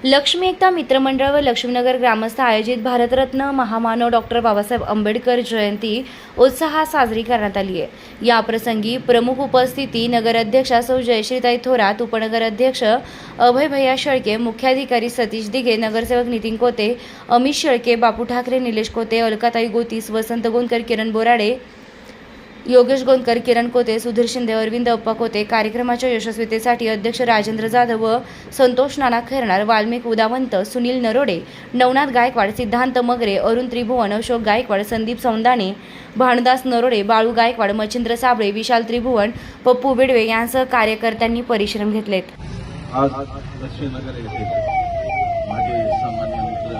लक्ष्मी एकता मित्रमंडळ व लक्ष्मीनगर ग्रामस्थ आयोजित भारतरत्न महामानव डॉक्टर बाबासाहेब आंबेडकर जयंती उत्साहात साजरी करण्यात आली आहे। या प्रसंगी प्रमुख उपस्थिती नगराध्यक्षा सौ जयश्रीताई थोरात, उपनगराध्यक्ष अभय भैया शेळके, मुख्याधिकारी सतीश दिघे, नगरसेवक नितीन कोते, अमित शेळके, बापू ठाकरे, निलेश कोते, अलकाताई गोतीस, वसंत गोंदकर, किरण बोराडे, योगेश गोंदकर, किरण कोते, सुधीर शिंदे, अरविंद अप्पा कोते। कार्यक्रमाच्या यशस्वीतेसाठी अध्यक्ष राजेंद्र जाधव व संतोष नाना खैरनार, वाल्मिक उदावंत, सुनील नरोडे, नवनाथ गायकवाड, सिद्धांत मगरे, अरुण त्रिभुवन, अशोक गायकवाड, संदीप सौंदाणे, भानुदास नरोडे, बाळू गायकवाड, मच्छिंद्र साबळे, विशाल त्रिभुवन, पप्पू बिडवे यांसह कार्यकर्त्यांनी परिश्रम घेतलेत। आज लक्ष्मीनगर येथे माझे सामान्य मित्र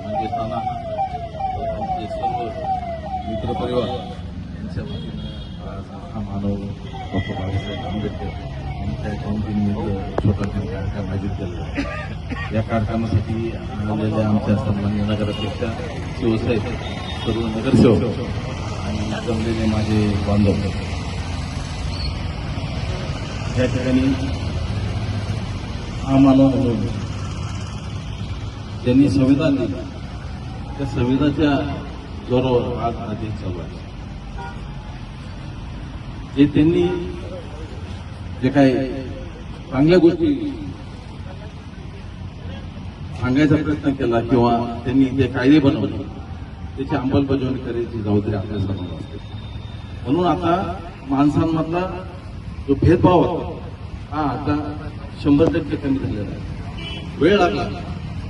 म्हणजे साना आमचे सर्व मित्रपरिवार यांच्या वतीनं आज हा मानव डॉक्टर बाबासाहेब आंबेडकर यांच्या जयंतीनिमित्त छोटासा कार्यक्रम आयोजित केला। या कार्यक्रमासाठी आलेल्या आमच्या सन्माननीय नगराध्यक्षा शिवसाहेब, सर्व नगरसेवक आणि जमलेले माझे बांधव, या ठिकाणी हा मानव म्हणून त्यांनी संविधान दिलं, त्या संविधानाच्या जोरावर आज हा देश चालू आहे। जे त्यांनी जे काही चांगल्या गोष्टी सांगायचा प्रयत्न केला किंवा त्यांनी जे कायदे बनवले त्याची अंमलबजावणी करायची जबाबदारी आपल्या सर्वांना असते। म्हणून आता माणसांमधला जो भेदभाव होता हा आता 100% कमी झालेला आहे। वेळ लागला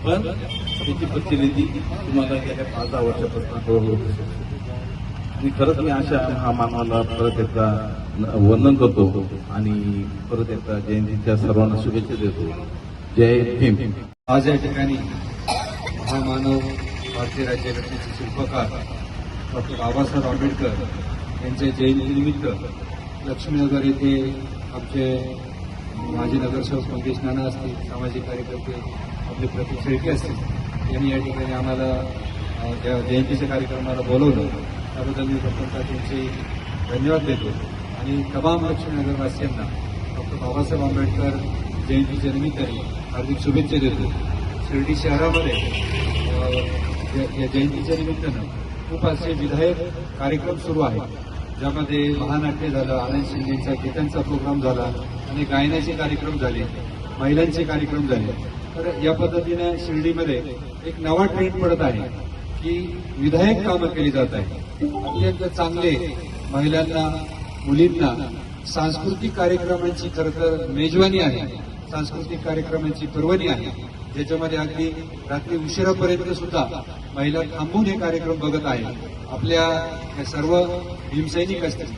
पण त्याची प्रतिनिधी तुम्हाला गेल्या 5-10 वर्षापासून हळूहळू होत आणि खरंच मी अशा हा मानवाला परत एकदा वंदन करतो आणि परत एकदा जयंतीच्या सर्वांना शुभेच्छा देतो। जय भीम। आज या ठिकाणी हा मानव भारतीय राज्यघटनेचे शिल्पकार डॉक्टर बाबासाहेब आंबेडकर यांच्या जयंतीनिमित्त लक्ष्मीनगर येथे आमचे माजी नगरसेवक मंगेश नाना असतील, सामाजिक कार्यकर्ते आपले प्रतीक शेळके असतील यांनी या ठिकाणी आम्हाला जयंतीच्या कार्यक्रमाला बोलवलं, त्याबद्दल मी प्रथमतः त्यांचे धन्यवाद देतो आणि तमाम लक्ष्मीनगरवासियांना डॉक्टर बाबासाहेब आंबेडकर जयंतीच्या निमित्ताने हार्दिक शुभेच्छा देतो। शिर्डी शहरामध्ये या जयंतीच्या निमित्तानं खूप असे विधायक कार्यक्रम सुरू आहेत, ज्यामध्ये महानाट्य झालं, आनंद शिंदेचा गीतांचा प्रोग्राम झाला आणि गायनाचे कार्यक्रम झाले, महिलांचे कार्यक्रम झाले। तर या पद्धतीनं शिर्डीमध्ये एक नवा ट्रेंड पडत आहे की विधायक कामं केली जात आहेत। अत्यंत चांगले महिलांना, मुलींना सांस्कृतिक कार्यक्रमांची खरं तर मेजवानी आहे, सांस्कृतिक कार्यक्रमांची पर्वणी आहे, ज्याच्यामध्ये अगदी रात्री उशिरापर्यंत सुद्धा महिला थांबून हे कार्यक्रम बघत आहेत। आपल्या सर्व भीमसैनिक असतील,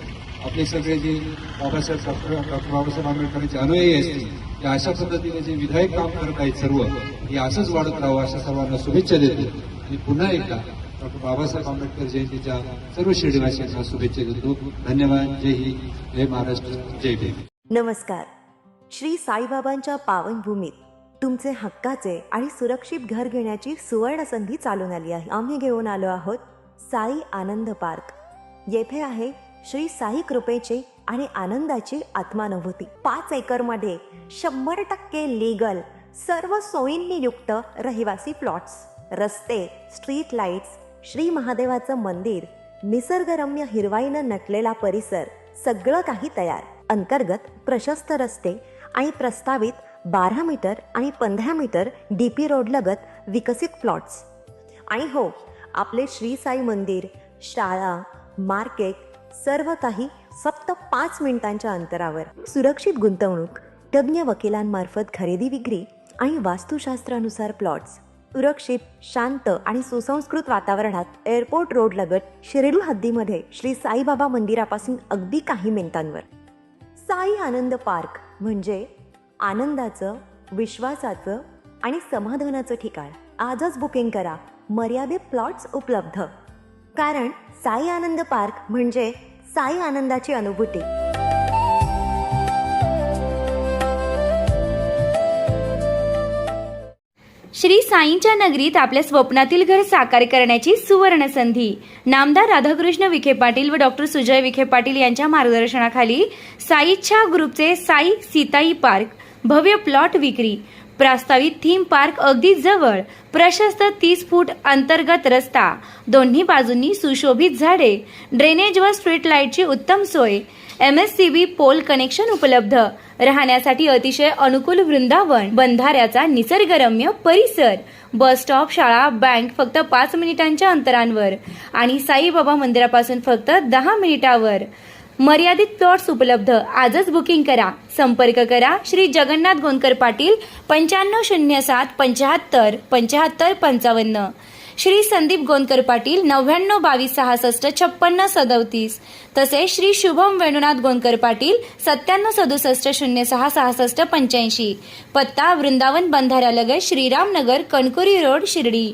आपले सगळे जे डॉक्टर बाबासाहेब आंबेडकरांचे अनुयायी असतील, ते अशा पद्धतीने जे विधायक काम करत आहेत सर्व, हे असंच वाढत राहावं अशा सर्वांना शुभेच्छा देतो आणि पुन्हा एकदा डॉक्टर बाबासाहेब आंबेडकर जयंतीच्या सर्व शिर्डीवासियांना शुभेच्छा देतो। धन्यवाद। जय हिंद, जय महाराष्ट्र, जय भीम। नमस्कार। श्री साईबाबांच्या पावनभूमीत तुमचे हक्काचे आणि सुरक्षित घर घेण्याची सुवर्ण संधी चालून आली आहे। आम्ही घेऊन आलो आहोत साई आनंद पार्क। येथे आहे श्री साई कृपेची आणि आनंदाची आत्मानुभूती। 5 एकरमध्ये 100% लीगल, सर्व सोयींनी युक्त रहिवासी प्लॉट्स, रस्ते, स्ट्रीट लाईट्स, श्री महादेवाचं मंदिर, निसर्गरम्य हिरवाईनं नटलेला परिसर, सगळं काही तयार। अंतर्गत प्रशस्त रस्ते आणि प्रस्तावित 12 मीटर आणि 15 मीटर DP रोड लगत विकसित प्लॉट्स। आणि हो, आपले श्री साई मंदिर, शाळा, मार्केट सर्व काही फक्त 5 मिनिटांच्या अंतरावर। सुरक्षित गुंतवणूक, तज्ज्ञ वकिलांमार्फत खरेदी विक्री आणि वास्तुशास्त्रानुसार प्लॉट्स, सुरक्षित, शांत आणि सुसंस्कृत वातावरणात एअरपोर्ट रोड लगत शिर्डी हद्दीमध्ये श्री साईबाबा मंदिरापासून अगदी काही मिनिटांवर। साई आनंद पार्क म्हणजे आनंदाचं, विश्वासाचं आणि समाधानाचं ठिकाण। आजच बुकिंग करा। मर्यादित प्लॉट्स उपलब्ध। कारण साई आनंद पार्क म्हणजे साई आनंदाची अनुभूती। श्री साईंच्या नगरीत आपल्या स्वप्नातील घर साकार करण्याची सुवर्ण संधी। नामदार राधाकृष्ण विखे पाटील व डॉक्टर सुजय विखे पाटील यांच्या मार्गदर्शनाखाली साई इच्छा ग्रुपचे साई सीताई पार्क भव्य प्लॉट विक्री। प्रस्तावित थीम पार्क अगदी जवळ, प्रशस्त 30 फूट अंतर्गत रस्ता, दोन्ही बाजूंनी सुशोभित झाडे, ड्रेनेज व स्ट्रीट लाईटची उत्तम सोय, MSCB पोल कनेक्शन उपलब्ध, राहण्यासाठी अतिशय अनुकूल वृंदावन, बंधाऱ्याचा निसर्गरम्य परिसर, बस स्टॉप, शाळा, बँक फक्त 5 मिनिटांच्या अंतरावर आणि साईबाबा मंदिरापासून फक्त 10 मिनिटावर. मर्यादित प्लॉट्स उपलब्ध. आजच बुकिंग करा. संपर्क करा श्री जगन्नाथ गोंदकर पाटील 9507 75 75 55, श्री संदीप गोंदकर पाटील 99 22 66 56 37, तसेच श्री शुभम वेणुनाथ गोंदकर पाटील 97 67 06 66 85. पत्ता वृंदावन बंधाऱ्यालगत श्रीराम नगर, कणकुरी रोड, शिर्डी.